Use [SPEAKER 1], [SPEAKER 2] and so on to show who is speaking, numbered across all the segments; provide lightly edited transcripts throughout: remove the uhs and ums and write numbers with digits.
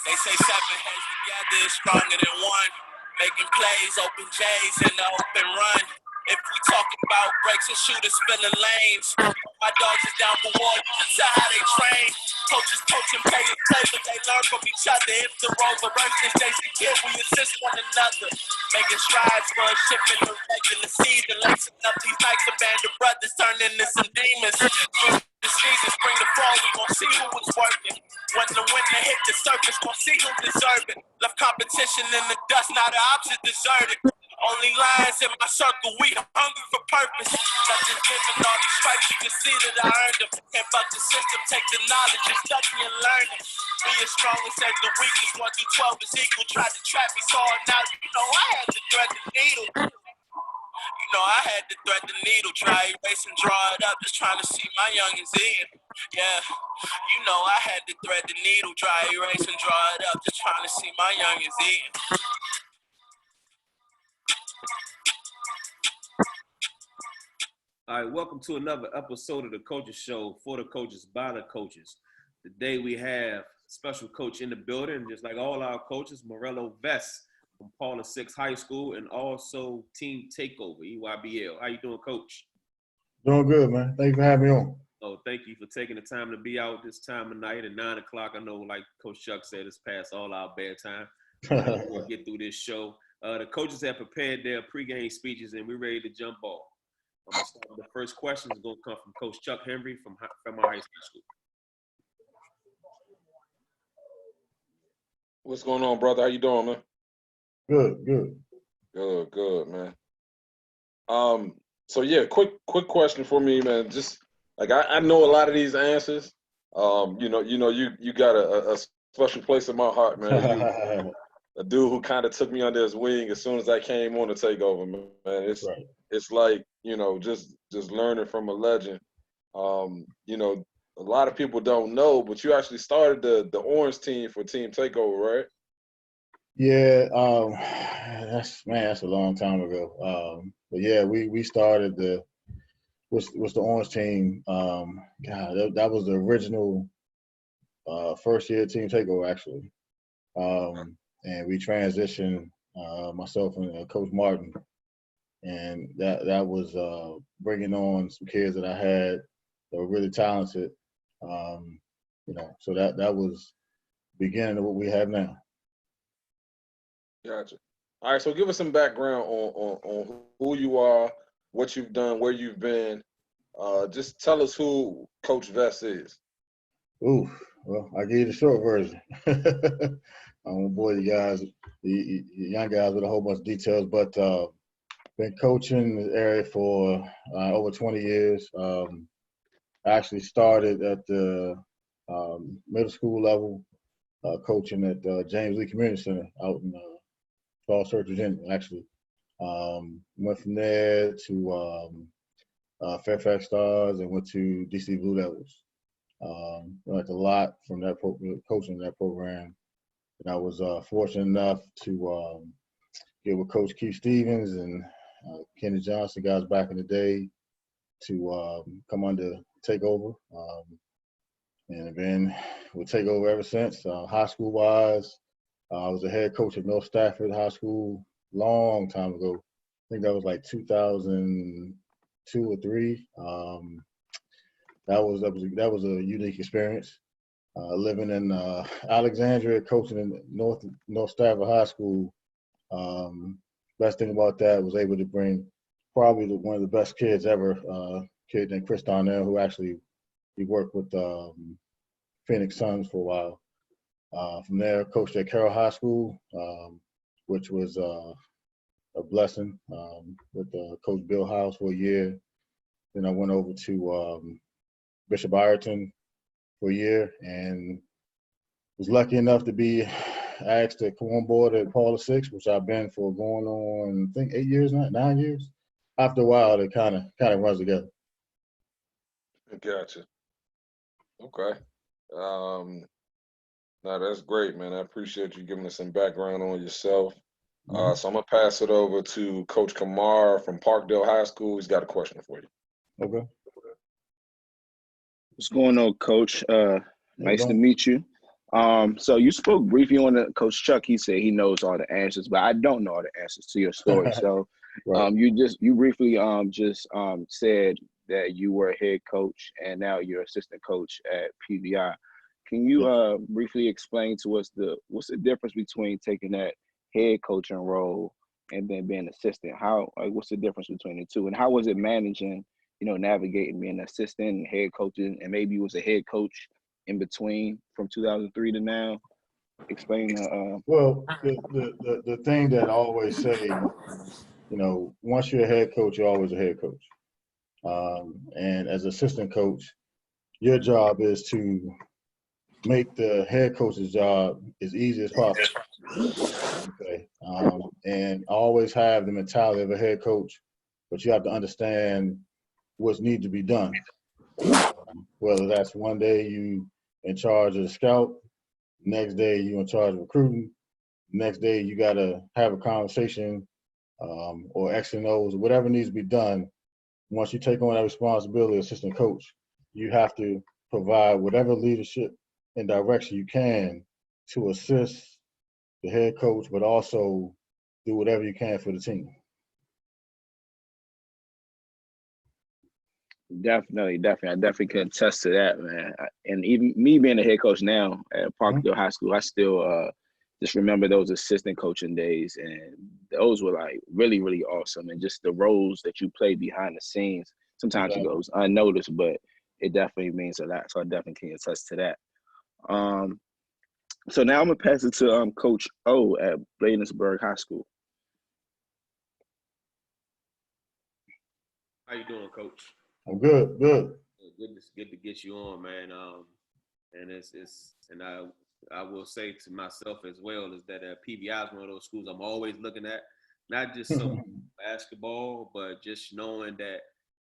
[SPEAKER 1] They say 7 heads together is stronger than one. Making plays, open J's in the open run. If we talking about breaks and shooters filling lanes, my dogs is down for war. You can tell how they train. Coaches coaching, players play, but they learn from each other. If the roles reverse, this Jason Kidd, we assist one another. Making strides for a ship in the regular season. Lacing up these nights, a band of brothers turn into some demons. The season, spring to fall, we gon' see who was working. When the winter hit the surface, gon' see who deserve it. Left competition in the dust, now the options deserted. Only lions in my circle, we hungry for purpose. Nothing given, all these stripes, you can see that I earned them. Can't fuck the system, take the knowledge, just study and learn it. Be as strong as the weakest, 1 through 12 is equal. Tried to trap me, saw it now, you know I had to thread the needle. You know I had to thread the needle, try erase and draw it up, just trying to see my youngins eating. Yeah, you know I had to thread the needle, try erase and draw it up, just trying to see my youngins eating.
[SPEAKER 2] All right, welcome to another episode of the Coaches Show for the coaches by the coaches. Today we have special coach in the building, just like all our coaches, Morello Vest from Paula 6 High School, and also Team Takeover, EYBL. How you doing, Coach?
[SPEAKER 3] Doing good, man. Thank you for having me on.
[SPEAKER 2] Oh, thank you for taking the time to be out this time of night at 9 o'clock. I know, like Coach Chuck said, it's past all our bedtime. We'll get through this show. The coaches have prepared their pregame speeches, and we're ready to jump off. I'm going to start with the first question. It's going to come from Coach Chuck Henry from our high school.
[SPEAKER 4] What's going on, brother? How you doing, man? Good, man. So yeah, quick question for me, man. Just like I know a lot of these answers. You got a special place in my heart, man. A dude who kind of took me under his wing as soon as I came on the Takeover, man. It's like, just learning from a legend. A lot of people don't know, but you actually started the orange team for Team Takeover, right?
[SPEAKER 3] Yeah, that's a long time ago. But yeah, we started the orange team. That was the original first year Team Takeover actually. And we transitioned, myself and Coach Martin, and that was bringing on some kids that I had that were really talented. So that was the beginning of what we have now.
[SPEAKER 4] Gotcha. All right, so give us some background on who you are, what you've done, where you've been. Just tell us who Coach Vest is.
[SPEAKER 3] Ooh, well, I'll give you the short version. I won't bore you guys, the young guys, with a whole bunch of details, but been coaching this area for over 20 years. I actually started at the middle school level, coaching at James Lee Community Center out in Falls Church, Virginia, actually. Went from there to Fairfax Stars and went to DC Blue Devils. Learned a lot from that coaching that program. And I was fortunate enough to get with Coach Keith Stevens and Kenny Johnson, guys back in the day, to come under Takeover. And I've been with Takeover ever since. High school wise, I was a head coach at North Stafford High School long time ago. I think that was like 2002 or 3. That was a unique experience. Living in Alexandria, coaching in North Stafford High School. Best thing about that was able to bring probably one of the best kids ever, kid named Chris Darnell, who actually he worked with Phoenix Suns for a while. From there, coached at Carroll High School, which was a blessing, with Coach Bill House for a year. Then I went over to Bishop Ireton for a year and was lucky enough to be asked to come on board at Paula 6, which I've been for going on, I think 8 years now, 9 years. After a while, it kind of runs together.
[SPEAKER 4] Gotcha. Okay. No, that's great, man. I appreciate you giving us some background on yourself. So I'm gonna pass it over to Coach Kamar from Parkdale High School. He's got a question for you.
[SPEAKER 3] Okay.
[SPEAKER 5] What's going on, Coach? Nice to meet you. So you spoke briefly on the Coach Chuck. He said he knows all the answers, but I don't know all the answers to your story. So,
[SPEAKER 3] Right.
[SPEAKER 5] you briefly said that you were a head coach and now you're assistant coach at PVI. Can you briefly explain to us what's the difference between taking that head coaching role and then being assistant? What's the difference between the two, and how was it managing, navigating being an assistant and head coaching, and maybe you was a head coach in between from 2003 to now? Explain.
[SPEAKER 3] Well, the thing that I always say, once you're a head coach, you're always a head coach. And as assistant coach, your job is to make the head coach's job as easy as possible. Okay. And always have the mentality of a head coach, but you have to understand what's need to be done. Whether that's one day you in charge of the scout, next day you in charge of recruiting, next day you got to have a conversation or X and O's, whatever needs to be done. Once you take on that responsibility as assistant coach, you have to provide whatever leadership and direction you can to assist the head coach, but also do whatever you can for the team.
[SPEAKER 5] Definitely. I definitely can attest to that, man. And even me being a head coach now at Parkdale High School, I still just remember those assistant coaching days, and those were like really, really awesome. And just the roles that you play behind the scenes, sometimes it goes unnoticed, but it definitely means a lot. So I definitely can attest to that. So now I'm gonna pass it to Coach O at Bladensburg High School.
[SPEAKER 2] How you doing, Coach?
[SPEAKER 3] I'm good.
[SPEAKER 2] Good to get you on, man. And I will say to myself as well is that PVI is one of those schools I'm always looking at, not just some basketball, but just knowing that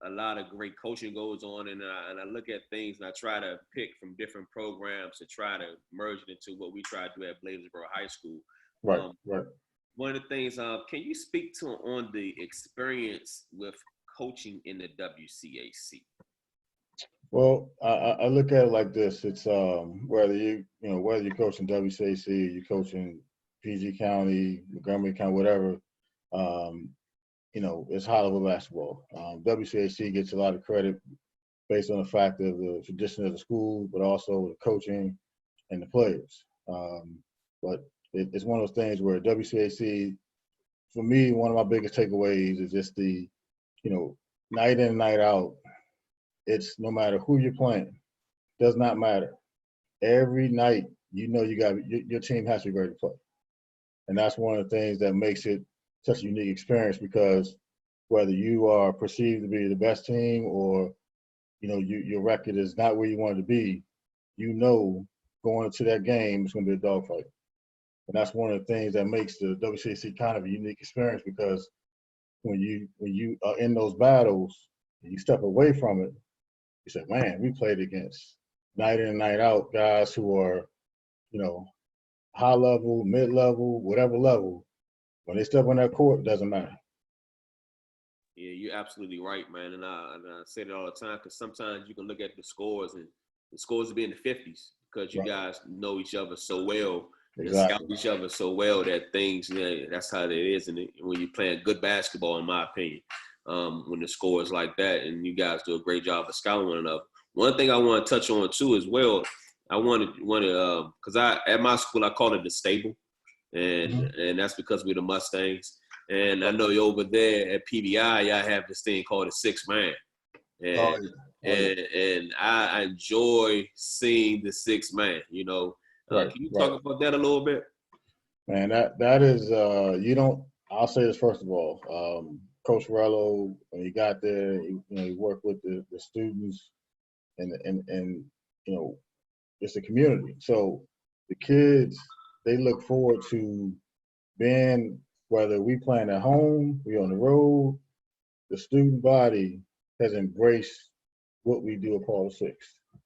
[SPEAKER 2] a lot of great coaching goes on, and I look at things and I try to pick from different programs to try to merge it into what we try to do at Bladensburg High School.
[SPEAKER 3] Right.
[SPEAKER 2] One of the things, can you speak to on the experience with coaching in the WCAC?
[SPEAKER 3] Well, I look at it like this. It's whether you coach in WCAC, you coach in PG County, Montgomery County, whatever, it's high level basketball. WCAC gets a lot of credit based on the fact of the tradition of the school, but also the coaching and the players. But it's one of those things where WCAC, for me, one of my biggest takeaways is just the, night in and night out. It's no matter who you're playing, does not matter. Every night, you got your team has to be ready to play, and that's one of the things that makes it such a unique experience, because whether you are perceived to be the best team or your record is not where you want it to be, going into that game it's going to be a dogfight, and that's one of the things that makes the WCAC kind of a unique experience, because when you are in those battles and you step away from it, you say, man, we played against night in and night out guys who are, high level, mid level, whatever level. When they step on that court, it doesn't matter.
[SPEAKER 2] Yeah, you're absolutely right, man. And I say it all the time, because sometimes you can look at the scores and the scores will be in the 50s because you guys know each other so well. Exactly. And scout each other so well that things, that's how it is. And when you're playing good basketball, in my opinion, when the score is like that, and you guys do a great job of scouting one another. One thing I want to touch on too as well, I wanted because at my school I call it the stable, and that's because we're the Mustangs. And I know you're over there at PVI, y'all have this thing called a six man. And I enjoy seeing the six man, Can you talk about that a little bit?
[SPEAKER 3] Man, that is I'll say this first of all. Coach Morello, when he got there, he worked with the students and it's a community. So the kids, they look forward to being, whether we playing at home, we on the road, the student body has embraced what we do at Paul VI.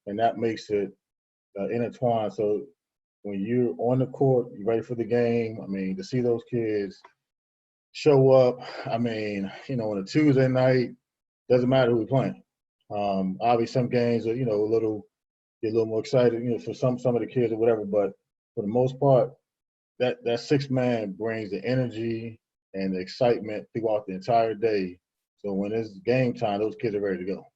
[SPEAKER 3] And that makes it intertwined. So when you're on the court, you're ready for the game, to see those kids show up, on a Tuesday night, doesn't matter who we're playing. Obviously some games are, a little get a little more excited, for some of the kids or whatever. But for the most part, that 6-man brings the energy and the excitement throughout the entire day. So when it's game time, those kids are ready to go.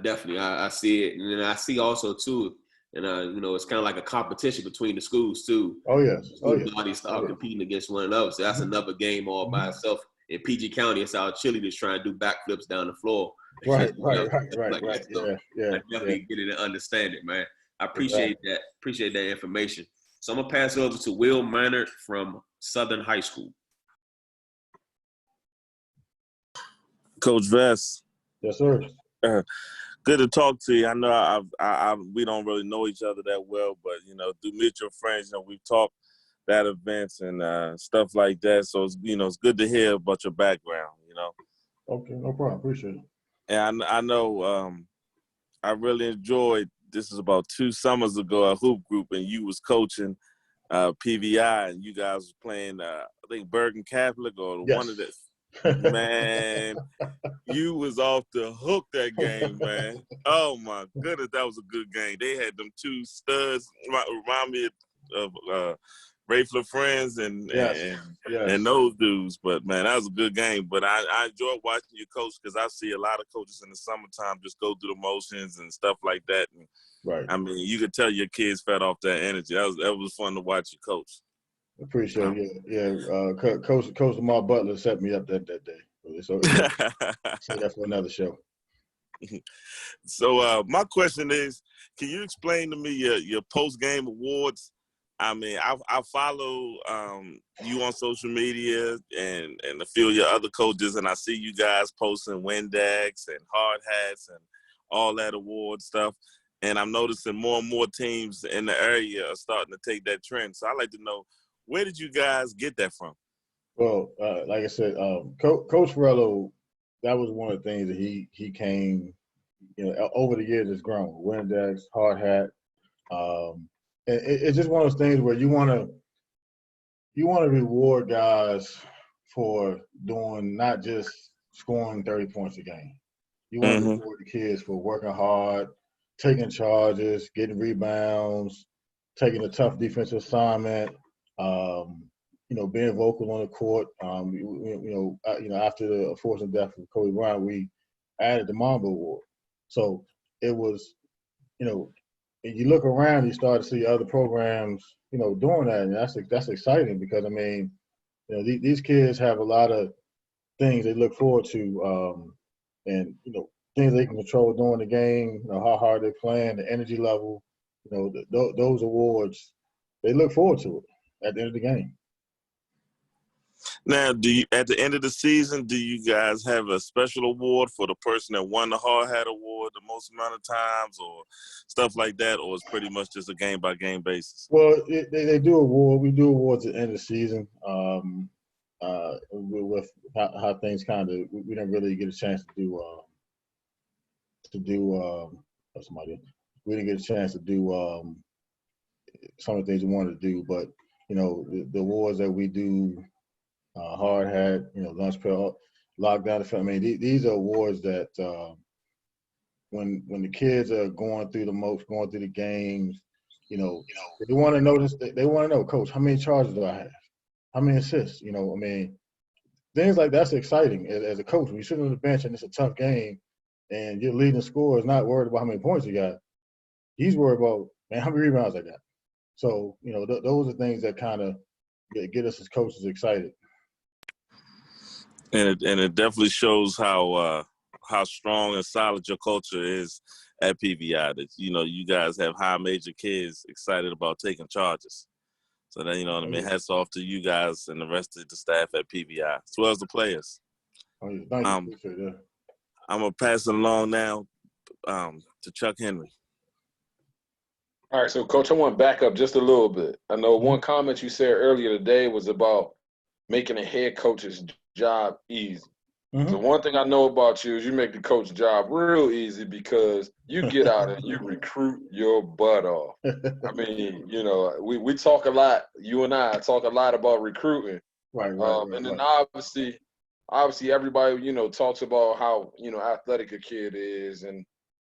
[SPEAKER 2] Definitely, I see it, and then I see also too, and it's kind of like a competition between the schools too.
[SPEAKER 3] Oh yes,
[SPEAKER 2] Student bodies start competing against one another, so that's another game all by itself. In PG County, it's our cheerleaders trying to do backflips down the floor.
[SPEAKER 3] Right.
[SPEAKER 2] So
[SPEAKER 3] Yeah.
[SPEAKER 2] I definitely get it and understand it, man. I appreciate
[SPEAKER 3] Exactly.
[SPEAKER 2] that. Appreciate that information. So I'm gonna pass it over to Will Minard from Southern High School.
[SPEAKER 6] Coach Vest.
[SPEAKER 3] Yes, sir.
[SPEAKER 6] Good to talk to you. I know we don't really know each other that well, but through mutual friends, we've talked at events and stuff like that. So it's good to hear about your background.
[SPEAKER 3] Okay, no problem. Appreciate it.
[SPEAKER 6] And I know I really enjoyed. This is about 2 summers ago, a hoop group, and you was coaching PVI, and you guys was playing I think Bergen Catholic or
[SPEAKER 3] Yes.
[SPEAKER 6] one of the. Man, you was off the hook that game, man. Oh my goodness, that was a good game. They had them 2 studs, remind me of Rayfler Friends and those dudes. But man, that was a good game. But I enjoyed watching you coach because I see a lot of coaches in the summertime just go through the motions and stuff like that. And,
[SPEAKER 3] right.
[SPEAKER 6] I mean, you could tell your kids fed off that energy. That was fun to watch you coach.
[SPEAKER 3] Appreciate it. Yeah. Coach Lamar Butler set me up that day. So say that for another show.
[SPEAKER 6] So my question is, can you explain to me your post-game awards? I mean, I follow you on social media and a few of your other coaches, and I see you guys posting Windex and hard hats and all that award stuff. And I'm noticing more and more teams in the area are starting to take that trend. So I'd like to know, where did you guys get that from?
[SPEAKER 3] Well, like I said, Coach Morello, that was one of the things that he came, over the years it's grown. Windex, hard hat. It's just one of those things where you want to reward guys for doing not just scoring 30 points a game. You want to reward the kids for working hard, taking charges, getting rebounds, taking a tough defensive assignment. Being vocal on the court. After the unfortunate death of Kobe Bryant, we added the Mamba Award. So it was, you look around, you start to see other programs, doing that, and that's exciting because these kids have a lot of things they look forward to, and things they can control during the game. How hard they're playing, the energy level. Those awards, they look forward to it at the end of the game.
[SPEAKER 6] Now, at the end of the season, do you guys have a special award for the person that won the hard hat award the most amount of times or stuff like that, or it's pretty much just a game-by-game basis?
[SPEAKER 3] Well, they do award. We do awards at the end of the season. With how things kind of, we didn't really get a chance to do we didn't get a chance to do some of the things we wanted to do, but the awards that we do. Hard hat, lunch pail, lockdown. These are awards that when the kids are going through the games, they want to know this. They want to know, Coach, how many charges do I have? How many assists? Things like that's exciting as a coach. When you're sitting on the bench and it's a tough game, and your leading scorer is not worried about how many points you got. He's worried about, man, how many rebounds I got. So those are things that kind of get us as coaches excited.
[SPEAKER 6] And it definitely shows how strong and solid your culture is at PVI. That you guys have high major kids excited about taking charges. So then hats off to you guys and the rest of the staff at PVI as well as the players.
[SPEAKER 3] Thank you. Appreciate that.
[SPEAKER 6] I'm gonna pass it along now to Chuck Henry.
[SPEAKER 4] All right, so Coach, I want to back up just a little bit. I know one comment you said earlier today was about making a head coach's job easy. So one thing I know about you is you make the coach's job real easy because you get out and you recruit your butt off. We talk a lot. You and I talk a lot about recruiting.
[SPEAKER 3] Right.
[SPEAKER 4] And then obviously everybody talks about how athletic a kid is and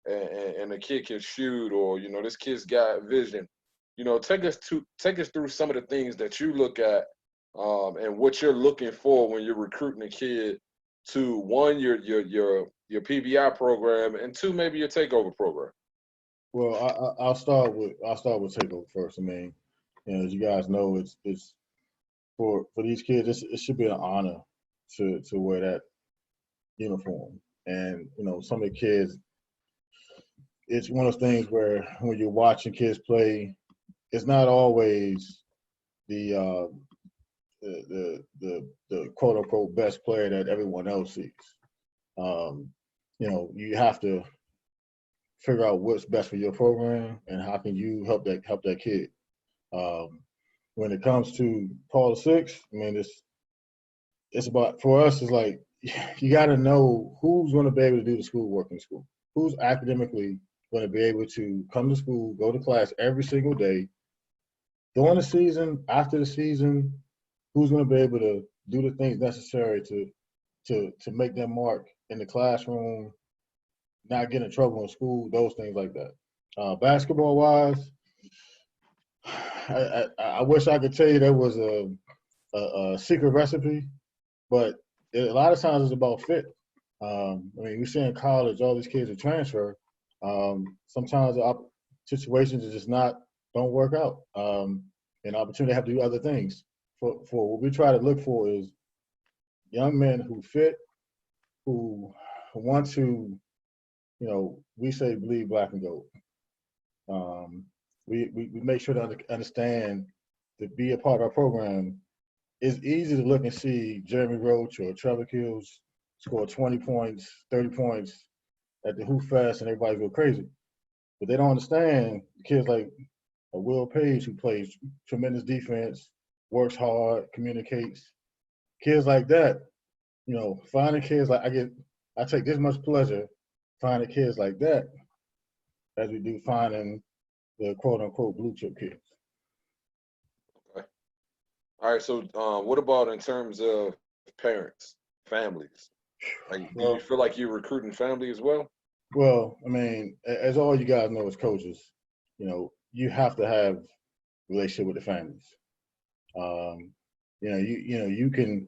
[SPEAKER 4] and the kid can shoot, or this kid's got vision. Take us through some of the things that you look at, and what you're looking for when you're recruiting a kid to, one, your PVI program, and two, maybe your Takeover program.
[SPEAKER 3] Well, I'll start with Takeover first. I mean, as you guys know, it's for these kids, it should be an honor to wear that uniform. And some of the kids, it's one of those things where when you're watching kids play, it's not always the quote unquote best player that everyone else sees. You have to figure out what's best for your program and how can you help that kid. When it comes to Paul VI, I mean, it's about, for us, it's like you got to know who's going to be able to do the schoolwork in school, who's academically going to be able to come to school, go to class every single day, during the season, after the season, who's going to be able to do the things necessary to make their mark in the classroom, not get in trouble in school, those things like that. Basketball-wise, I wish I could tell you there was a secret recipe, but a lot of times it's about fit. I mean, we see in college all these kids who transfer. Sometimes the situations are just don't work out. An opportunity to have to do other things. For what we try to look for is young men who fit, who want to, we say bleed black and gold. We make sure to understand to be a part of our program. It's easy to look and see Jeremy Roach or Trevor Kills score 20 points, 30 points at the Hoop Fest and everybody go crazy. But they don't understand kids like a Will Page who plays tremendous defense, works hard, communicates. Kids like that, finding kids like I take this much pleasure finding kids like that as we do finding the quote unquote blue chip kids.
[SPEAKER 4] Okay. All right. So what about in terms of parents, families? Like, do you feel like you're recruiting family as well?
[SPEAKER 3] Well, I mean, as all you guys know as coaches, you have to have a relationship with the families. You can,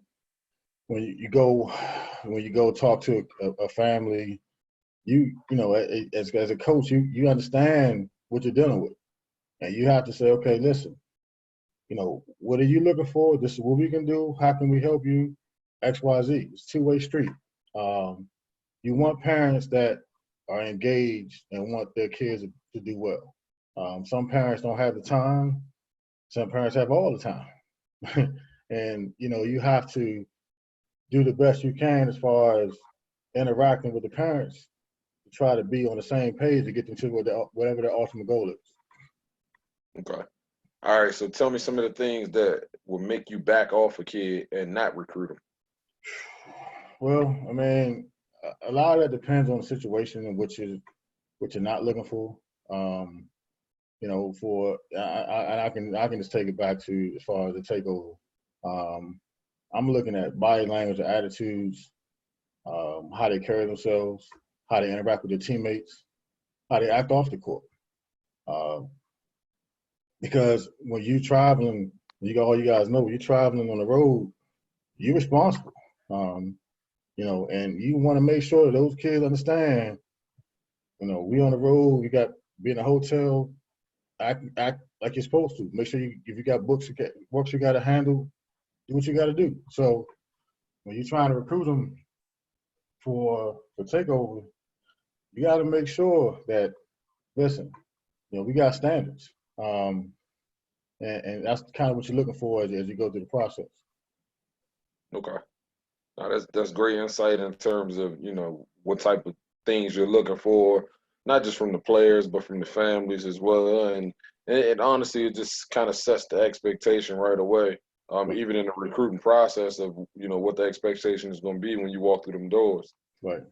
[SPEAKER 3] when you go talk to a family, as a coach, you understand what you're dealing with, and you have to say, okay, listen, what are you looking for? This is what we can do. How can we help you? X, Y, Z. It's a two-way street. You want parents that are engaged and want their kids to do well. Some parents don't have the time. Some parents have all the time. And, you have to do the best you can as far as interacting with the parents to try to be on the same page to get them to whatever their ultimate goal is.
[SPEAKER 4] Okay. All right. So tell me some of the things that will make you back off a kid and not recruit them.
[SPEAKER 3] Well, I mean, a lot of that depends on the situation in which you're not looking for. I can just take it back to as far as the Takeover. I'm looking at body language, attitudes, how they carry themselves, how they interact with their teammates, how they act off the court. Because when you're traveling, all you guys know, when you're traveling on the road, you're responsible. And you want to make sure that those kids understand, we on the road, we got be in a hotel, act like you're supposed to. Make sure if you got works you got to handle, do what you got to do. So when you're trying to recruit them for Takeover, you got to make sure that, listen, we got standards. And that's kind of what you're looking for as you go through the process.
[SPEAKER 4] Okay. Now that's great insight in terms of, what type of things you're looking for, not just from the players, but from the families as well. And honestly, it just kind of sets the expectation right away, even in the recruiting process of, what the expectation is going to be when you walk through them doors.
[SPEAKER 3] Right.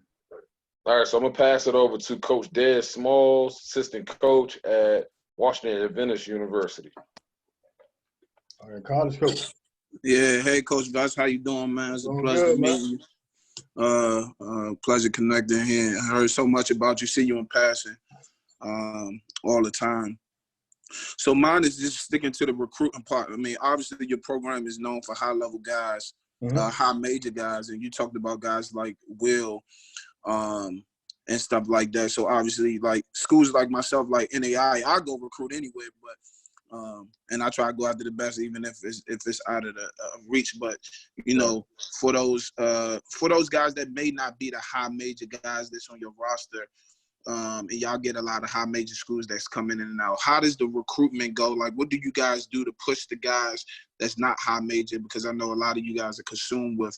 [SPEAKER 4] All right, so I'm going to pass it over to Coach Des Smalls, assistant coach at Washington Adventist University.
[SPEAKER 3] All right, college coach.
[SPEAKER 7] Yeah, hey, Coach Gus, how you doing, man? It's a
[SPEAKER 3] Doing
[SPEAKER 7] pleasure
[SPEAKER 3] good, man.
[SPEAKER 7] meeting you. Pleasure connecting here. I heard so much about you. See you in passing all the time. So mine is just sticking to the recruiting part. I mean, obviously your program is known for high-level guys, high major guys, and you talked about guys like Will and stuff like that. So obviously, like schools like myself, like NAI, I go recruit anywhere, but and I try to go after the best, even if it's out of the reach. But you know, for those guys that may not be the high major guys that's on your roster. And y'all get a lot of high major schools that's coming in and out. How does the recruitment go? Like, what do you guys do to push the guys that's not high major? Because I know a lot of you guys are consumed with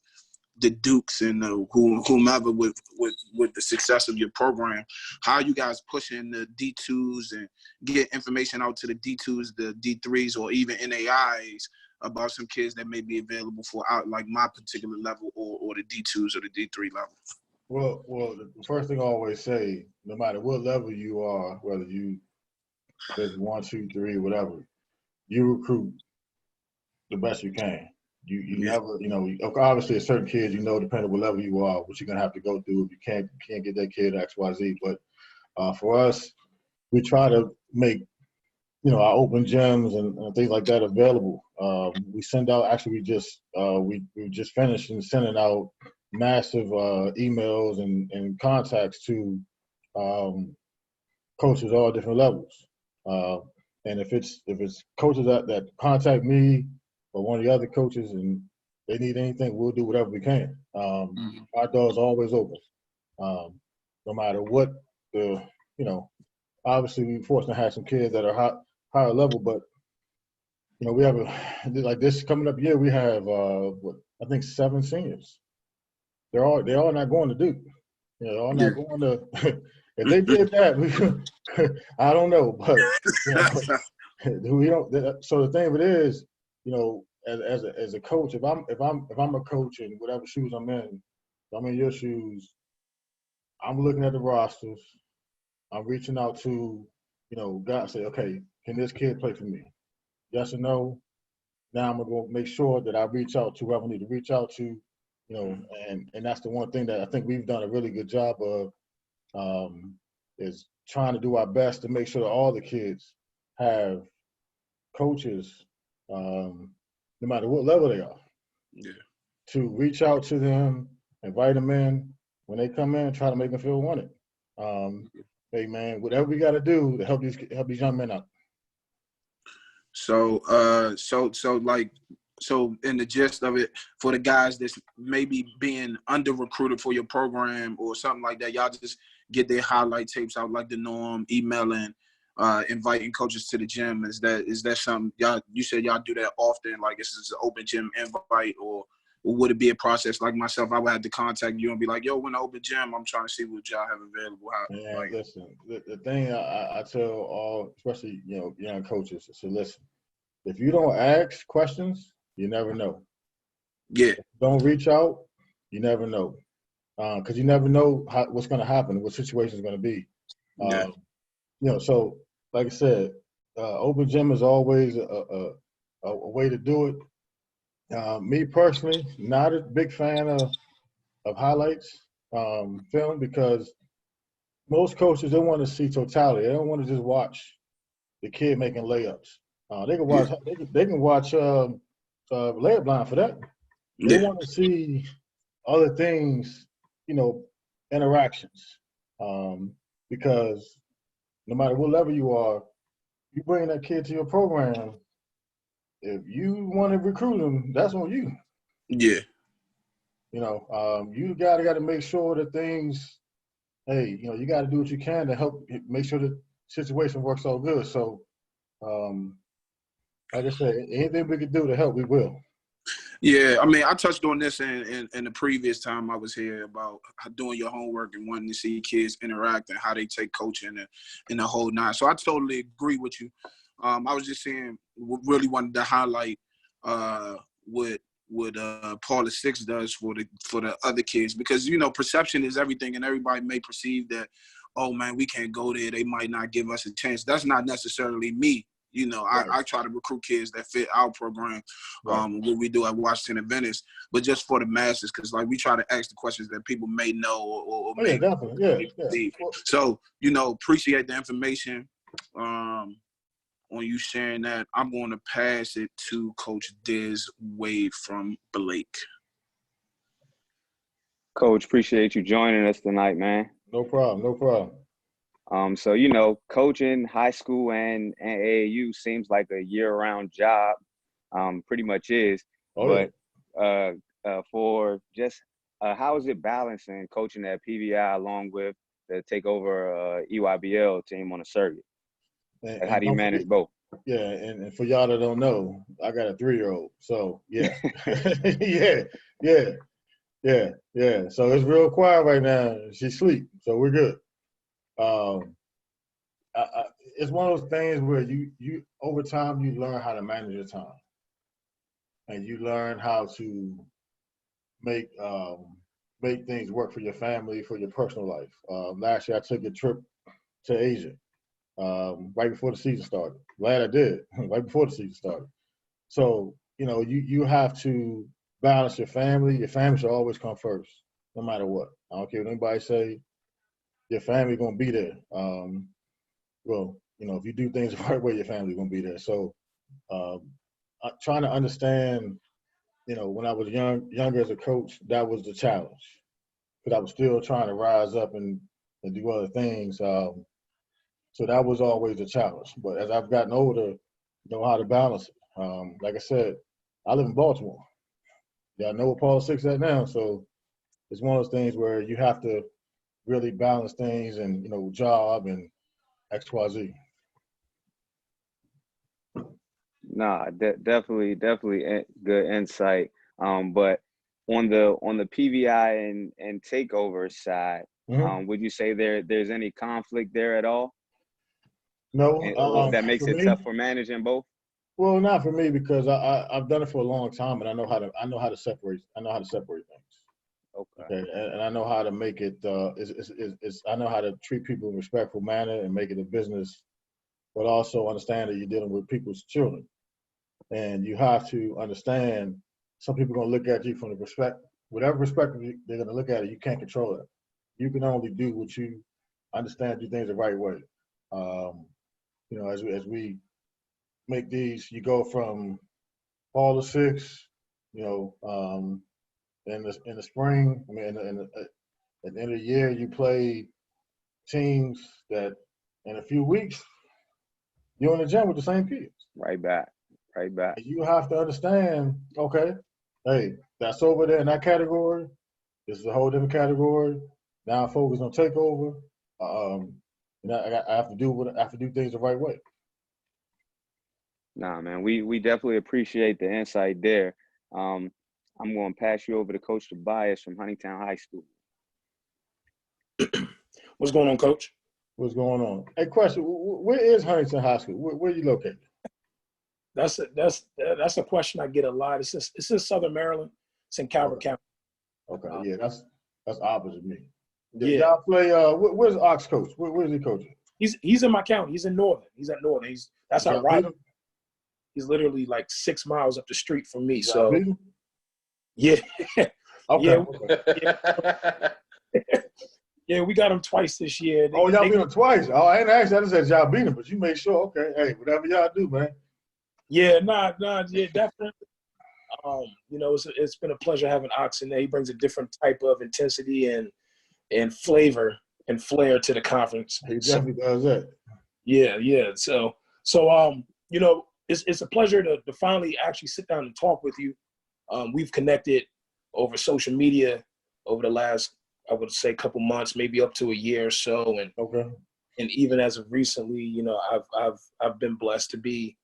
[SPEAKER 7] the Dukes and whomever with the success of your program. How are you guys pushing the D2s and get information out to the D2s, the D3s, or even NAIs about some kids that may be available for out like my particular level or the D2s or the D3 level?
[SPEAKER 3] Well, the first thing I always say, no matter what level you are, whether you is 1, 2, 3, whatever, you recruit the best you can. You never, you know, obviously a certain kids, you know, depending on what level you are, what you're gonna have to go through if you can't get that kid X, Y, Z. But for us, we try to make, you know, our open gyms and things like that available. We send out. Actually, we just finished and sending out massive emails and contacts to coaches all different levels. And if it's coaches that contact me or one of the other coaches and they need anything, we'll do whatever we can. Our door's always open, no matter what the, you know. Obviously, we're forced to have some kids that are higher level, but you know, we have like this coming up year. We have I think 7 seniors. They're all not going to Duke. You know, they're all not going to. If they did that, I don't know, but you know, we don't. So the thing of it is, you know, as a coach, if I'm a coach in whatever shoes I'm in your shoes. I'm looking at the rosters. I'm reaching out to, you know, guys, say, okay, can this kid play for me? Yes or no? Now I'm gonna go make sure that I reach out to whoever I need to reach out to, you know, and that's the one thing that I think we've done a really good job of, is trying to do our best to make sure that all the kids have coaches, no matter what level they are, to reach out to them, invite them in. When they come in, try to make them feel wanted. Hey man, whatever we got to do to help these young men out.
[SPEAKER 7] So in the gist of it, for the guys that's maybe being under recruited for your program or something like that, y'all just get their highlight tapes out like the norm, emailing, inviting coaches to the gym. Is that something y'all? You said y'all do that often? Like, is this an open gym invite, or would it be a process like myself? I would have to contact you and be like, yo, when I open gym, I'm trying to see what y'all have available.
[SPEAKER 3] Listen, the thing I tell all, especially, you know, young coaches, is to listen. If you don't ask questions, you never know.
[SPEAKER 7] Yeah.
[SPEAKER 3] Don't reach out, you never know. Because you never know what's going to happen, what situation is going to be. You know, so like I said, open gym is always a way to do it. Me personally, not a big fan of highlights film, because most coaches, they want to see totality. They don't want to just watch the kid making layups. They can watch layup line for that. They want to see other things, you know, interactions. Because no matter what level you are, you bring that kid to your program. If you want to recruit them, that's on you.
[SPEAKER 7] Yeah.
[SPEAKER 3] You know, you got to make sure that things, hey, you know, you got to do what you can to help make sure the situation works out good. So, like I said, anything we can do to help, we will.
[SPEAKER 7] Yeah, I mean, I touched on this in the previous time I was here about doing your homework and wanting to see kids interact and how they take coaching and the whole nine. So I totally agree with you. I was just saying, really wanted to highlight what Paula Six does for the other kids, because, you know, perception is everything, and everybody may perceive that, oh man, we can't go there, they might not give us a chance. That's not necessarily me. You know, I try to recruit kids that fit our program, what we do at Washington Adventist, but just for the masses, because like we try to ask the questions that people may know or may
[SPEAKER 3] definitely.
[SPEAKER 7] believe. So, you know, appreciate the information on you sharing that. I'm going to pass it to Coach Diz Wade from Blake.
[SPEAKER 8] Coach, appreciate you joining us tonight, man.
[SPEAKER 3] No problem.
[SPEAKER 8] So, you know, coaching high school and AAU seems like a year-round job, pretty much is. But for just how is it balancing coaching at PVI along with the Takeover EYBL team on the circuit? And how do you manage both?
[SPEAKER 3] Yeah, and for y'all that don't know, I got a 3-year-old. So, yeah. Yeah. So it's real quiet right now. She's asleep, so we're good. It's one of those things where you over time you learn how to manage your time, and you learn how to make things work for your family, for your personal life. Last year I took a trip to Asia right before the season started. Glad I did right before the season started. So you know you have to balance your family. Your family should always come first, no matter what. I don't care what anybody say. Your family gonna be there. Well, you know, if you do things the right way, your family gonna be there. So, trying to understand, you know, when I was younger as a coach, that was the challenge, because I was still trying to rise up and do other things. So that was always the challenge. But as I've gotten older, know how to balance it. Like I said, I live in Baltimore. Yeah, I know what Paul 6 at now. So it's one of those things where you have to really balance things, and you know, job and XYZ.
[SPEAKER 8] Nah, definitely good insight. But on the PVI and Takeover side, would you say there's any conflict there at all?
[SPEAKER 3] No,
[SPEAKER 8] that makes it tough for managing both.
[SPEAKER 3] Well, not for me, because I've done it for a long time, and I know how to separate things. Okay, and I know how to make it. I know how to treat people in a respectful manner and make it a business, but also understand that you're dealing with people's children, and you have to understand some people are going to look at you from whatever perspective they're going to look at it. You can't control it. You can only do what you understand, do things the right way. You know, as we make these, you go from fall to 6. You know, in the spring. I mean, at the end of the year, you play teams that in a few weeks you're in the gym with the same kids.
[SPEAKER 8] Right back.
[SPEAKER 3] And you have to understand, okay, hey, that's over there in that category. This is a whole different category. Now I'm focused on Takeover. And I have to do things the right way.
[SPEAKER 8] Nah, man, we definitely appreciate the insight there. I'm going to pass you over to Coach Tobias from Huntington High School.
[SPEAKER 9] What's going on, Coach?
[SPEAKER 3] What's going on? Hey, question: where is Huntington High School? Where are you located?
[SPEAKER 9] That's a question I get a lot. It's in Southern Maryland. It's in Calvert County.
[SPEAKER 3] Okay, yeah, that's opposite me.
[SPEAKER 9] Yeah.
[SPEAKER 3] Y'all play. Where's Ox coach? Where's he coaching?
[SPEAKER 9] He's in my county. He's in Northern. He's at Northern. That's our rival. He's literally like 6 miles up the street from me. So yeah.
[SPEAKER 3] Okay.
[SPEAKER 9] Yeah, we got him twice this year.
[SPEAKER 3] Y'all beat him twice. Oh, I ain't asked. I just said y'all beat him, but you made sure. Okay, hey, whatever y'all do, man.
[SPEAKER 9] Yeah, yeah, definitely. You know, it's been a pleasure having Ox in there. He brings a different type of intensity and flavor and flair to the conference.
[SPEAKER 3] He definitely does that.
[SPEAKER 9] Yeah. So you know, it's a pleasure to finally actually sit down and talk with you. We've connected over social media over the last, I would say, couple months, maybe up to a year or so, and even as of recently, you know, I've been blessed to be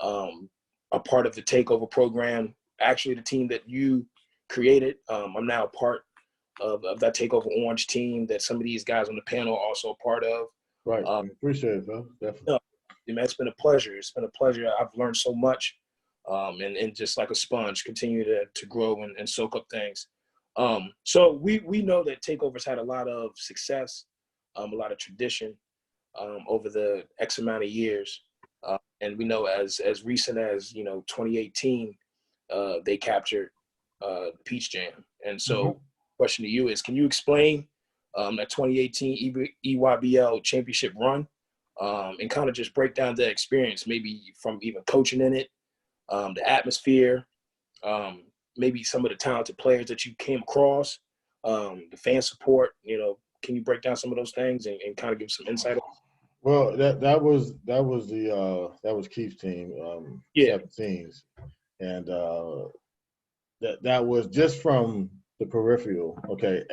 [SPEAKER 9] a part of the Takeover program. Actually, the team that you created, I'm now a part of that Takeover Orange team that some of these guys on the panel are also a part of.
[SPEAKER 3] Right. Appreciate it, bro. Definitely.
[SPEAKER 9] Man, it's been a pleasure. It's been a pleasure. I've learned so much, and just like a sponge, continue to grow and soak up things. So we know that Takeover's had a lot of success, a lot of tradition over the X amount of years. And we know as recent as 2018, they captured Peach Jam. And so, question to you is, can you explain that 2018 EYBL championship run, and kind of just break down the experience, maybe from even coaching in it, the atmosphere, maybe some of the talented players that you came across, the fan support. Can you break down some of those things and kind of give some insight?
[SPEAKER 3] Well, that was Keith's team, 17s, and that was just from the peripheral. Okay,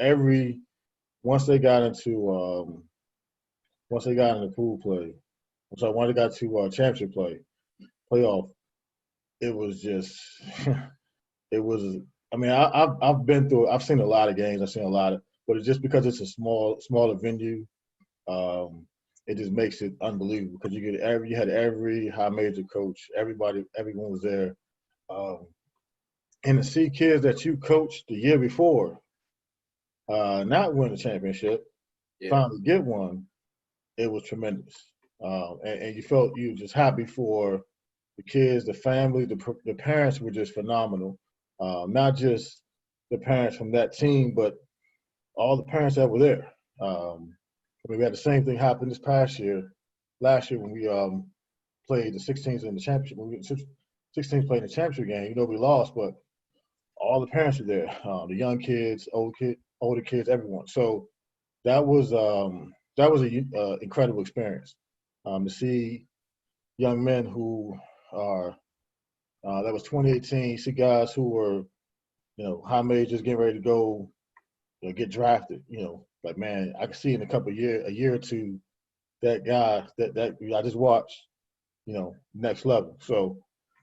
[SPEAKER 3] once they got into pool play, so once they got to championship playoff, it was just it was. I mean, I've been through. I've seen a lot of games. I've seen a lot of, but it's just because it's a smaller venue. It just makes it unbelievable because you had every high major coach, everyone was there, and to see kids that you coached the year before not win the championship, finally get one, it was tremendous, and you were just happy for the kids, the family, the parents were just phenomenal, not just the parents from that team, but all the parents that were there. We had the same thing happen this past year. Last year when we played the 16s in the championship, when we 16s played in the championship game, we lost, but all the parents were there, the young kids, older kids, everyone. So that was an incredible experience to see young men who are that was 2018. See guys who were high majors getting ready to go get drafted. Like, man, I can see in a year or two, that guy that I just watched, next level. So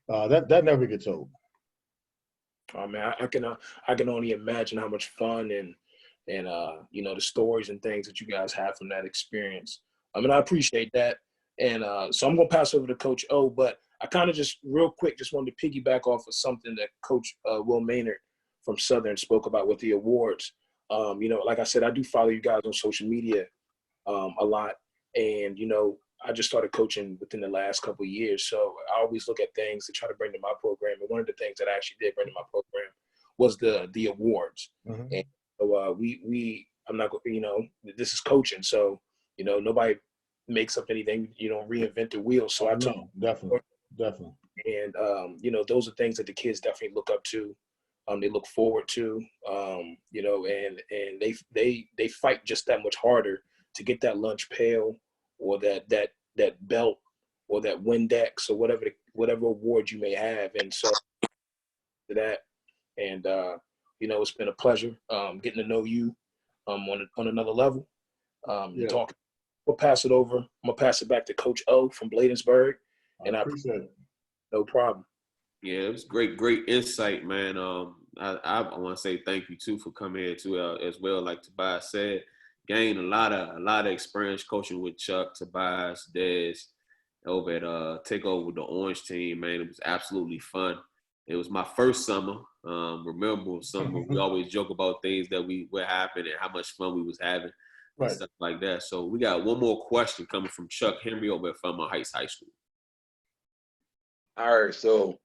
[SPEAKER 3] that never gets old.
[SPEAKER 9] Oh man, I can only imagine how much fun and the stories and things that you guys have from that experience. I mean, I appreciate that, and so I'm gonna pass over to Coach O, but I kind of just real quick just wanted to piggyback off of something that Coach Will Maynard from Southern spoke about with the awards. Like I said, I do follow you guys on social media a lot, and I just started coaching within the last couple of years, so I always look at things to try to bring to my program. And one of the things that I actually did bring to my program was the awards. And so I'm not, this is coaching, so nobody makes up anything. You don't reinvent the wheel. So I took
[SPEAKER 3] definitely,
[SPEAKER 9] and those are things that the kids definitely look up to. They look forward to, and they fight just that much harder to get that lunch pail or that belt or that Windex or whatever award you may have. And so to that, and it's been a pleasure getting to know you on another level. Talking. We'll pass it over. I'm gonna pass it back to Coach O from Bladensburg, and I appreciate it. No problem.
[SPEAKER 2] Yeah, it was great insight, man. I want to say thank you too for coming here too as well. Like Tobias said, gained a lot of experience coaching with Chuck, Tobias, Dez over at Takeover the Orange team. Man, it was absolutely fun. It was my first summer. Remember summer, we always joke about things that what happened and how much fun we was having and stuff like that. So we got one more question coming from Chuck Henry over at Fairmont Heights High School.
[SPEAKER 4] All right, so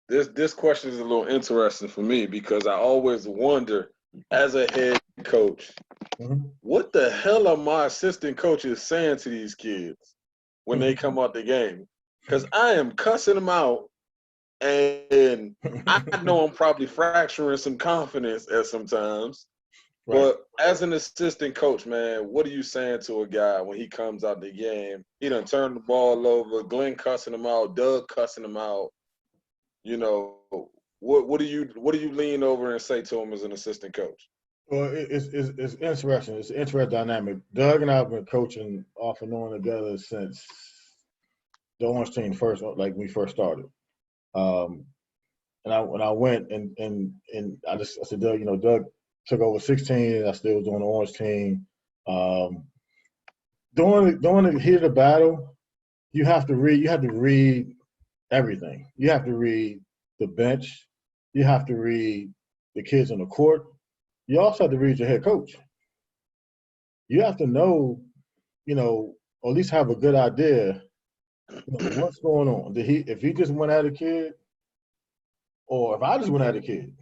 [SPEAKER 4] this question is a little interesting for me because I always wonder, as a head coach, what the hell are my assistant coaches saying to these kids when they come out the game? Because I am cussing them out, and I know I'm probably fracturing some confidence at sometimes. But as an assistant coach, man, what are you saying to a guy when he comes out the game? He done turned the ball over, Glenn cussing him out, Doug cussing him out. What do you lean over and say to him as an assistant coach?
[SPEAKER 3] Well, it's interesting. It's an interesting dynamic. Doug and I have been coaching off and on together since the Orange team when we first started. And I went and I said, Doug, Doug took over 16, and I still was on the Orange team. During the heat of the battle, you have to read everything. You have to read the bench. You have to read the kids on the court. You also have to read your head coach. You have to know, or at least have a good idea What's going on? If he just went at a kid, or if I just went at a kid,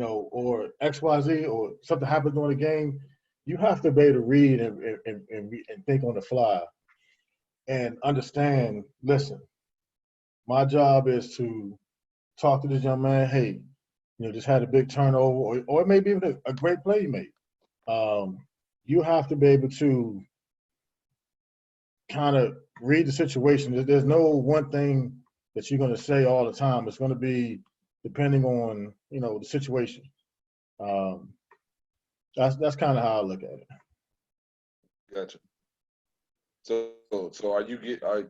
[SPEAKER 3] or XYZ, or something happened during the game, you have to be able to read and think on the fly and understand, listen, my job is to talk to this young man, hey, just had a big turnover, or it may be even a great play you made. You have to be able to kind of read the situation. There's no one thing that you're going to say all the time. It's going to be depending on, the situation. That's kind of how I look at it.
[SPEAKER 4] Gotcha. So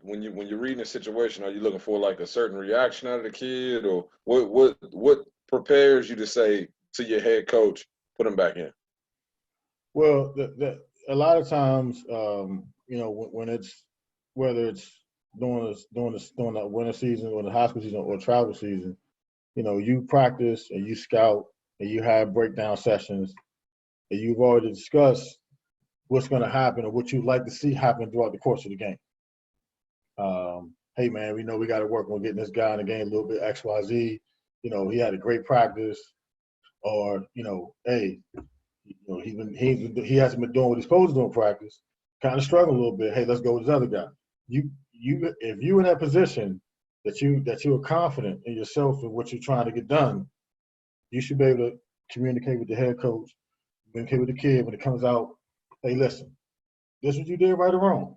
[SPEAKER 4] when you're reading a situation, are you looking for like a certain reaction out of the kid, or what prepares you to say to your head coach, put him back in?
[SPEAKER 3] Well, a lot of times, when it's whether it's during the winter season or the high school season or travel season, you practice and you scout and you have breakdown sessions and you've already discussed what's going to happen or what you'd like to see happen throughout the course of the game. Hey, man, we know we got to work on getting this guy in the game a little bit XYZ. He had a great practice, or hey, he hasn't been doing what he's supposed to do in practice. Kind of struggling a little bit. Hey, let's go with this other guy. If you're in that position that you are confident in yourself and what you're trying to get done, you should be able to communicate with the head coach, communicate with the kid when it comes out. Hey, listen, this is what you did right or wrong.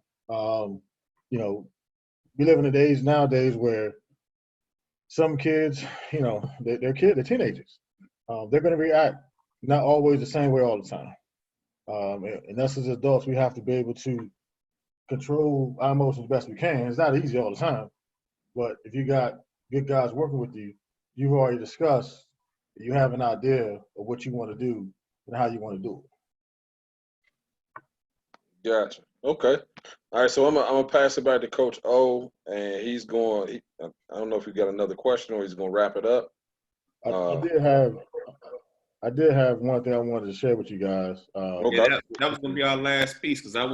[SPEAKER 3] We live in the days nowadays where some kids, they're teenagers. They're going to react not always the same way all the time. And us as adults, we have to be able to control our emotions best we can. It's not easy all the time, but if you got good guys working with you, you've already discussed, you have an idea of what you want to do and how you want to do it.
[SPEAKER 4] Gotcha. Okay. All right. So I'm gonna pass it back to Coach O, and he's going. I don't know if he got another question or he's gonna wrap it up.
[SPEAKER 3] I did have one thing I wanted to share with you guys.
[SPEAKER 4] Okay.
[SPEAKER 2] Yeah, that was gonna be our last piece because I'm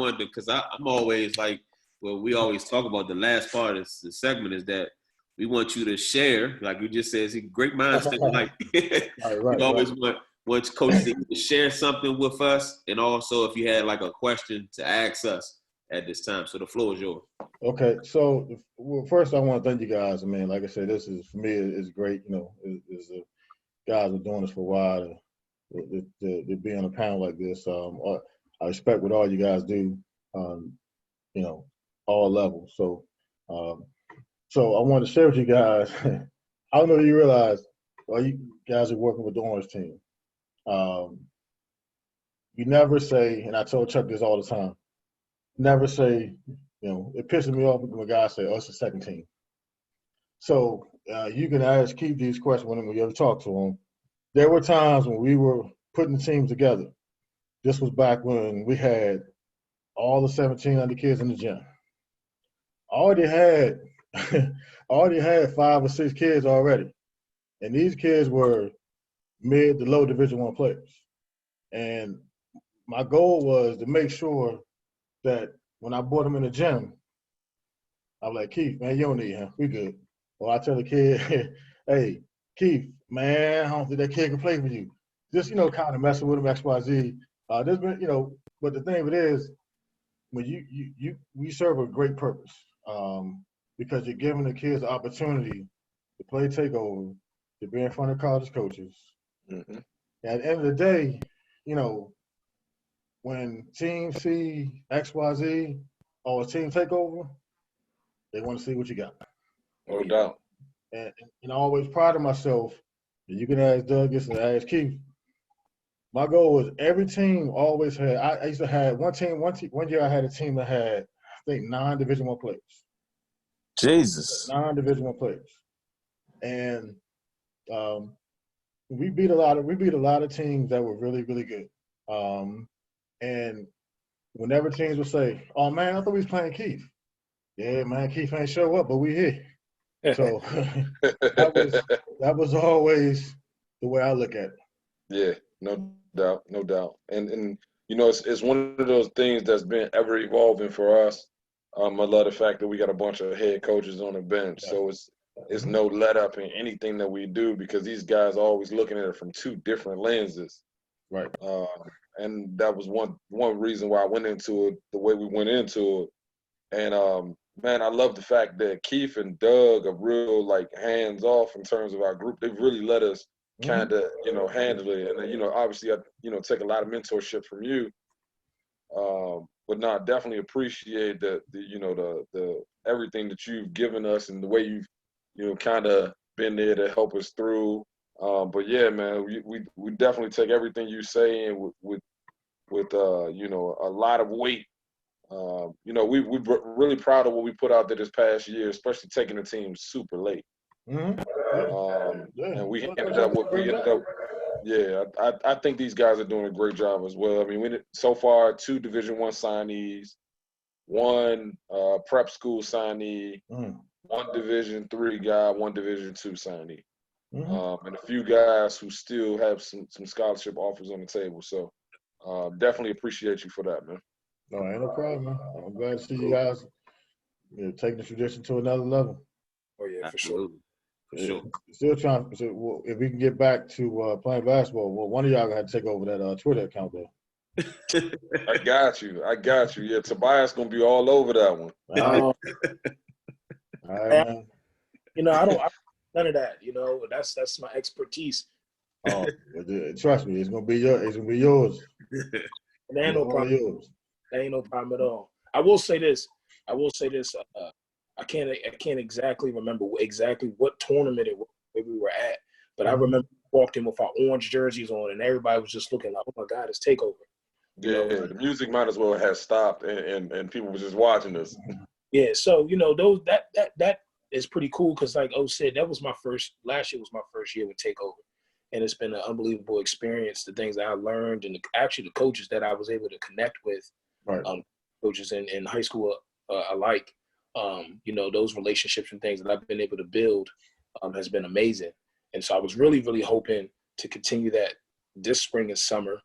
[SPEAKER 2] always like, well, we always talk about the last part of the segment is that we want you to share, like you just said, great minds think alike. We always want coaches to share something with us, and also if you had like a question to ask us at this time. So the floor is yours.
[SPEAKER 3] Okay, so first I want to thank you guys. I mean, like I said, this is for me is great. Guys are doing this for a while. To be on a panel like this, I respect what all you guys do. All levels. So I want to share with you guys. I don't know if you realize, well, you guys are working with the Orange team. You never say, and I told Chuck this all the time, never say, it pisses me off when guys say, oh, it's the second team. So you can ask Keith these questions when you ever talk to him. There were times when we were putting the teams together. This was back when we had all the 17 under kids in the gym. Already had 5 or 6 kids already. And these kids were mid to low Division I players. And my goal was to make sure that when I brought them in the gym, I was like, Keith, man, you don't need him. We good. Or I tell the kid, hey, Keith, man, I don't think that kid can play for you. Just, kind of messing with him, XYZ. There's been, but the thing of it is, when we serve a great purpose because you're giving the kids the opportunity to play takeover, to be in front of college coaches. Mm-hmm. And at the end of the day, when teams see XYZ or a team takeover, they want to see what you got.
[SPEAKER 4] No doubt.
[SPEAKER 3] And I always prided myself, and you can ask Doug this and ask Keith. My goal was every team always had. I used to have one year I had a team that had, I think, 9 Division I players.
[SPEAKER 6] Jesus.
[SPEAKER 3] 9 Division I players, and we beat a lot of teams that were really, really good. And whenever teams would say, "Oh man, I thought we was playing Keith." Yeah, man, Keith ain't show up, but we here. So that was always the way I look at it.
[SPEAKER 4] Yeah, no doubt. And it's one of those things that's been ever evolving for us. I love the fact that we got a bunch of head coaches on the bench, so it's no let up in anything that we do because these guys are always looking at it from two different lenses.
[SPEAKER 3] Right.
[SPEAKER 4] And that was one reason why I went into it the way we went into it. And man, I love the fact that Keith and Doug are real like hands off in terms of our group. They've really let us kind of handle it, and obviously I take a lot of mentorship from you. But no, I definitely appreciate the everything that you've given us and the way you've kind of been there to help us through. But yeah, man, we definitely take everything you say in with a lot of weight. We're really proud of what we put out there this past year, especially taking the team super late. And we ended up what we ended up. Yeah, I think these guys are doing a great job as well. I mean, so far 2 Division I signees, 1 prep school signee, 1 Division III guy, 1 Division II signee, and a few guys who still have some scholarship offers on the table. So definitely appreciate you for that, man.
[SPEAKER 3] No, ain't no problem, man. I'm glad to see you guys taking the tradition to another level.
[SPEAKER 9] Oh yeah,
[SPEAKER 2] Absolutely. For sure.
[SPEAKER 3] Still trying. So, if we can get back to playing basketball, well, one of y'all gonna have to take over that Twitter account though.
[SPEAKER 4] I got you. Yeah, Tobias gonna be all over that one.
[SPEAKER 3] All right, man.
[SPEAKER 9] I don't none of that. That's my expertise.
[SPEAKER 3] Oh, trust me, it's gonna be yours.
[SPEAKER 9] There ain't no problem. Yours. There ain't no problem at all. I will say this. I can't exactly remember exactly what tournament it was where we were at, but I remember walking with our orange jerseys on, and everybody was just looking like, "Oh my God, it's Takeover."
[SPEAKER 4] The music might as well have stopped, and people were just watching us.
[SPEAKER 9] Yeah, so those that is pretty cool because, like O said, that was last year was my first year with Takeover, and it's been an unbelievable experience. The things that I learned, and actually the coaches that I was able to connect with,
[SPEAKER 3] right.
[SPEAKER 9] Coaches in high school alike. Those relationships and things that I've been able to build has been amazing. And so I was really, really hoping to continue that this spring and summer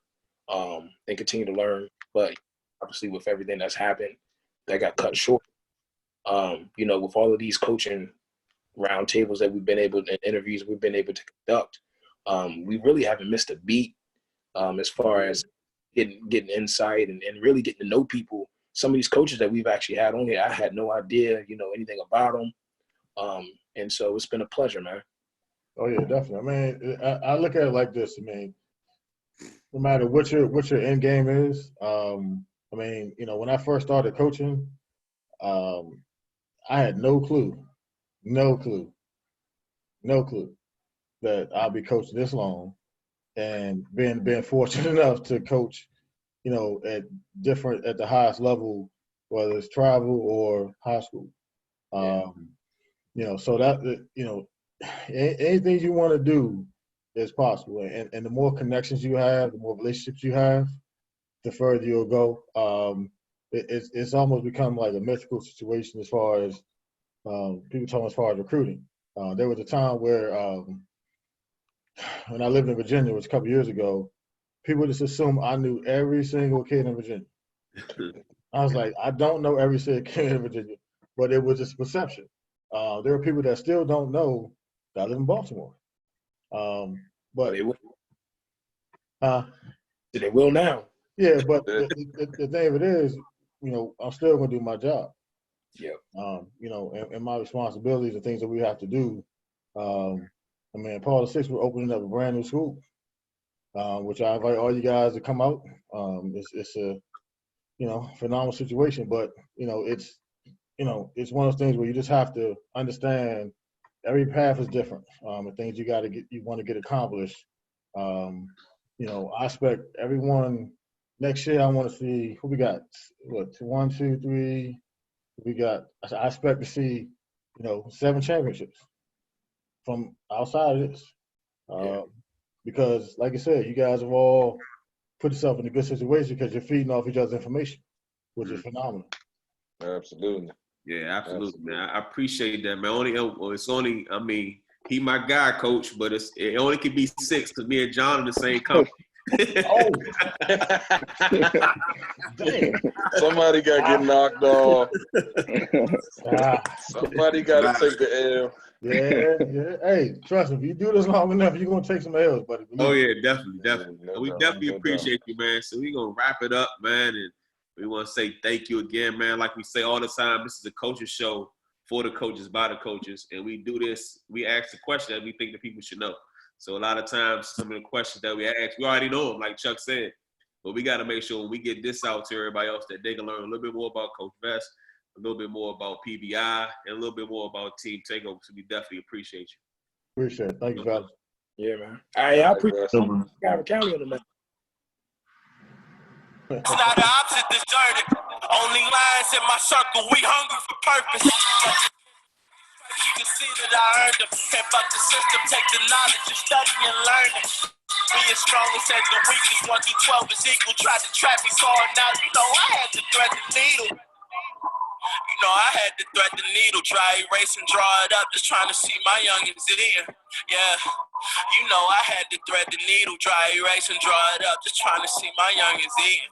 [SPEAKER 9] and continue to learn. But obviously with everything that's happened, that got cut short. With all of these coaching roundtables that we've been able to, interviews we've been able to conduct, we really haven't missed a beat as far as getting insight and really getting to know people. Some of these coaches that we've actually had on here, I had no idea, anything about them. And so it's been a pleasure, man.
[SPEAKER 3] Oh yeah, definitely. I mean, I look at it like this. I mean, no matter what your end game is, I mean, when I first started coaching, I had no clue that I'll be coaching this long, and being fortunate enough to coach, at the highest level, whether it's travel or high school. So that, anything you want to do is possible. And the more connections you have, the more relationships you have, the further you'll go. It's almost become like a mythical situation as far as people talking as far as recruiting. There was a time where when I lived in Virginia, which was a couple years ago, people just assume I knew every single kid in Virginia. I was like, I don't know every single kid in Virginia, but it was just perception. There are people that still don't know that I live in Baltimore. But
[SPEAKER 9] they will. They will now.
[SPEAKER 3] Yeah, but the thing of it is, I'm still going to do my job.
[SPEAKER 9] Yeah.
[SPEAKER 3] And my responsibilities and things that we have to do. I mean, Paul VI, we're opening up a brand new school, which I invite all you guys to come out. It's a, phenomenal situation, but it's one of those things where you just have to understand every path is different. And things you want to get accomplished. I expect everyone next year. I want to see who we got. What 1, 2, 3? I expect to see 7 championships from outside of this. Because, like I said, you guys have all put yourself in a good situation because you're feeding off each other's information, which is phenomenal.
[SPEAKER 4] Absolutely.
[SPEAKER 2] Yeah, absolutely, man. I appreciate that, man. He my guy, coach, but it only could be 6 because me and John are the same company.
[SPEAKER 3] Oh, damn.
[SPEAKER 4] Somebody got to get knocked off.
[SPEAKER 3] Ah,
[SPEAKER 4] Somebody got to take the L.
[SPEAKER 3] yeah. Hey, trust me, if you do this long enough, you're gonna take some L's, buddy.
[SPEAKER 2] Oh yeah, definitely.
[SPEAKER 4] No
[SPEAKER 2] We
[SPEAKER 4] doubt,
[SPEAKER 2] definitely
[SPEAKER 4] no
[SPEAKER 2] appreciate you, man. So we're gonna wrap it up, man, and we want to say thank you again, man. Like we say all the time, this is a coaches show for the coaches, by the coaches, and we do this. We ask the question that we think the people should know. So a lot of times, some of the questions that we ask, we already know them, like Chuck said. But we got to make sure when we get this out to everybody else that they can learn a little bit more about Coach Vest, a little bit more about PVI, and a little bit more about Team Takeover. So we definitely appreciate you.
[SPEAKER 3] Appreciate it. Thank you, fellas.
[SPEAKER 9] Yeah, man. I appreciate Calvin County on the man.
[SPEAKER 1] It's not the opposite, this dirty. Only lines in my circle, we hungry for purpose. You can see that I earned them. Can't fuck the system, take the knowledge and study and learn it. Being strong said the weakest, 1 through 12 is equal. Tried to trap me, saw it now. You know, I had to thread the needle. You know, I had to thread the needle, dry erase and draw it up, just trying to see my youngins in. Yeah, you know, I had to thread the needle, dry erase and draw it up, just trying to see my youngins in.